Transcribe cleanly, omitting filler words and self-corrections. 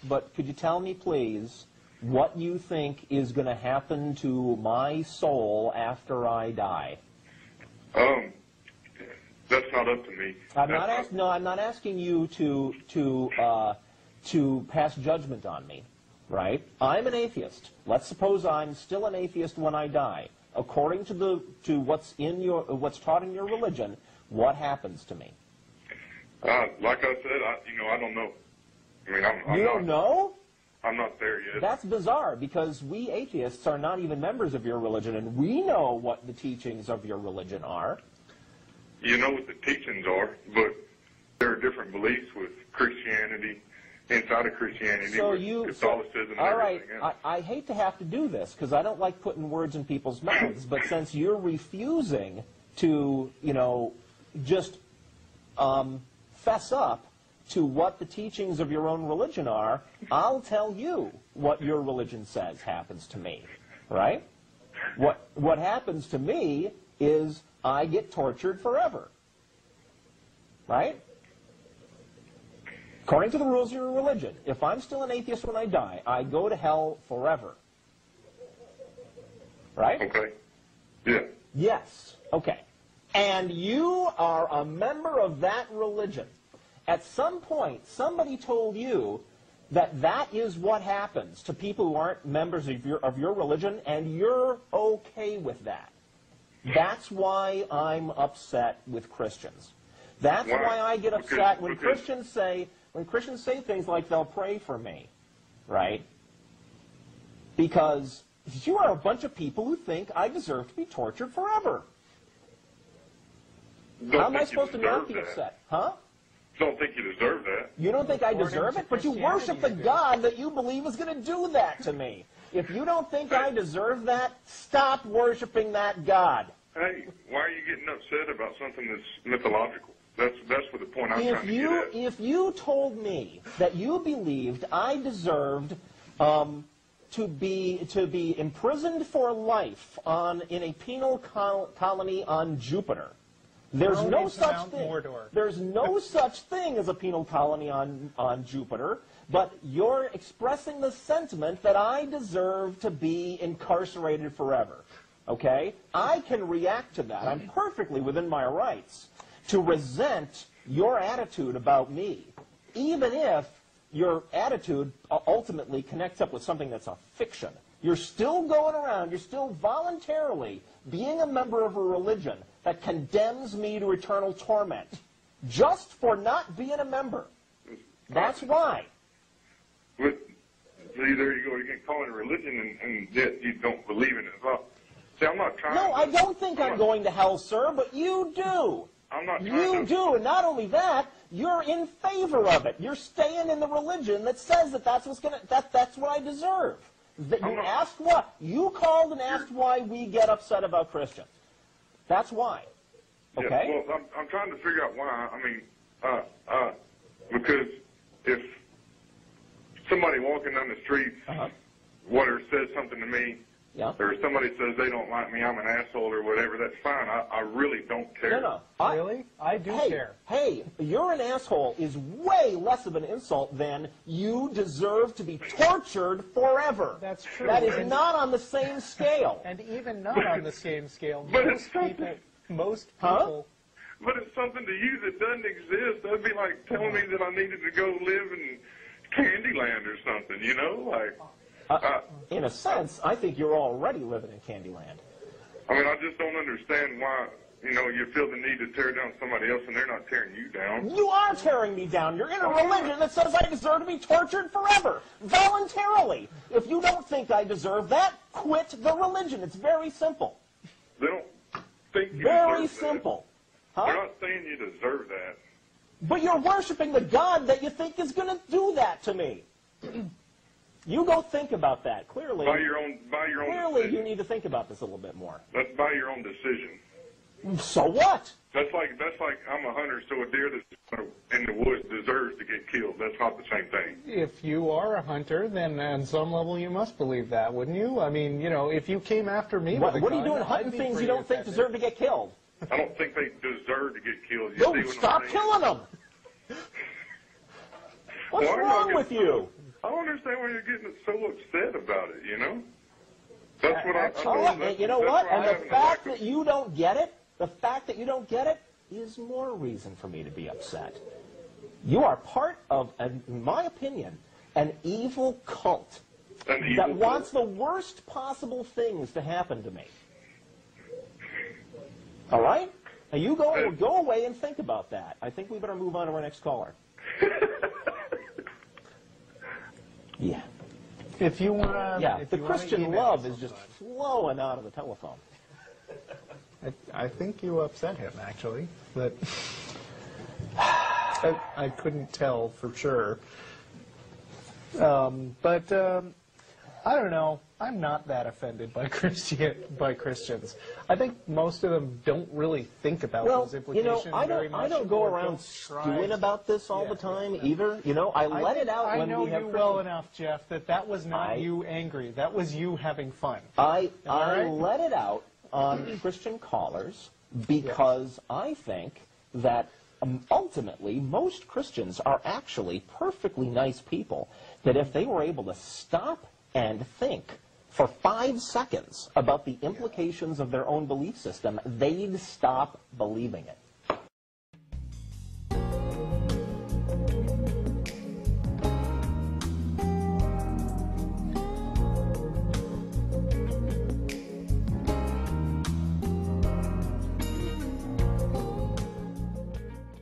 but could you tell me, please, what you think is going to happen to my soul after I die? That's not up to me. I'm not asking you to pass judgment on me, right? I'm an atheist. Let's suppose I'm still an atheist when I die. According to what's taught in your religion, what happens to me? Like I said, I don't know. I mean, You don't know? I'm not there yet. That's bizarre, because we atheists are not even members of your religion, and we know what the teachings of your religion are. You know what the teachings are, but there are different beliefs with Christianity, inside of Christianity, with Catholicism and all right, everything else. I hate to have to do this, because I don't like putting words in people's mouths, but since you're refusing to, just fess up to what the teachings of your own religion are, I'll tell you what your religion says happens to me, right? What happens to me is I get tortured forever, right? According to the rules of your religion, if I'm still an atheist when I die, I go to hell forever, right? Okay. Yeah. Yes. Okay. And you are a member of that religion. At some point, somebody told you that that is what happens to people who aren't members of your religion, and you're okay with that. That's why I'm upset with Christians. That's why I get upset when Christians say things like they'll pray for me, right? Because you are a bunch of people who think I deserve to be tortured forever. How am I supposed to not be upset? Huh? Don't think you deserve that. You don't think I deserve it? But you worship the God that you believe is going to do that to me. If you don't think I deserve that, stop worshiping that God. Hey, why are you getting upset about something that's mythological? That's what the point I'm trying to get at. If you told me that you believed I deserved to be imprisoned for life in a penal colony on Jupiter, there's no such thing. There's no such thing as a penal colony on Jupiter, but you're expressing the sentiment that I deserve to be incarcerated forever. Okay? I can react to that. I'm perfectly within my rights to resent your attitude about me, even if your attitude ultimately connects up with something that's a fiction. You're still going around, you're still voluntarily being a member of a religion that condemns me to eternal torment just for not being a member. That's why. But, see, there you go. You can call it a religion, and yet you don't believe in it as well. See, I'm not trying No, I don't think I'm going to hell, sir, but you do. I'm not trying You do, and not only that, you're in favor of it. You're staying in the religion that says that that's what I deserve. That you asked what? You called and asked why we get upset about Christians. That's why. Okay? Yeah, well, I'm trying to figure out why. I mean, because if somebody walking down the street, says something to me, or somebody says they don't like me, I'm an asshole or whatever, that's fine. I really don't care. No. Really? I do care. Hey, you're an asshole is way less of an insult than you deserve to be tortured forever. That's true. That is not on the same scale. And even not on the same scale, But most people... But it's something to you that doesn't exist. That'd be like telling me that I needed to go live in Candyland or something, you know? Like, in a sense, I think you're already living in Candyland. I mean, I just don't understand why, you feel the need to tear down somebody else and they're not tearing you down. You are tearing me down. You're in a religion that says I deserve to be tortured forever, voluntarily. If you don't think I deserve that, quit the religion. It's very simple. They don't think you Very deserve simple. That. They're not saying you deserve that. But you're worshiping the God that you think is going to do that to me. You go think about that. Clearly, By your own clearly decision. you need to think about this a little bit more. That's by your own decision. So what? That's like I'm a hunter, so a deer that's in the woods deserves to get killed. That's not the same thing. If you are a hunter, then on some level you must believe that, wouldn't you? I mean, if you came after me with a What are you gun, doing I'd hunting be things pretty you don't think offended. deserve to get killed? I don't think they deserve to get killed. You Go see what stop I'm saying? killing them. What's Well, wrong with you? don't understand why you're getting so upset about it, you know? That's what you know what? And the fact that you don't get it, is more reason for me to be upset. You are part of, in my opinion, an evil cult that wants the worst possible things to happen to me. All right? Now you go away and think about that. I think we better move on to our next caller. Yeah. If you want, the Christian love is just flowing out of the telephone. I think you upset him, actually, but I couldn't tell for sure. But I don't know. I'm not that offended by Christians. I think most of them don't really think about those implications very much. I don't go around stewing about this all the time either. You know, I let it out when we have. I know you well enough, Jeff, that was not you angry. That was you having fun. I let it out on Christian callers because I think that ultimately most Christians are actually perfectly nice people, that if they were able to stop and think for 5 seconds about the implications of their own belief system, they'd stop believing it.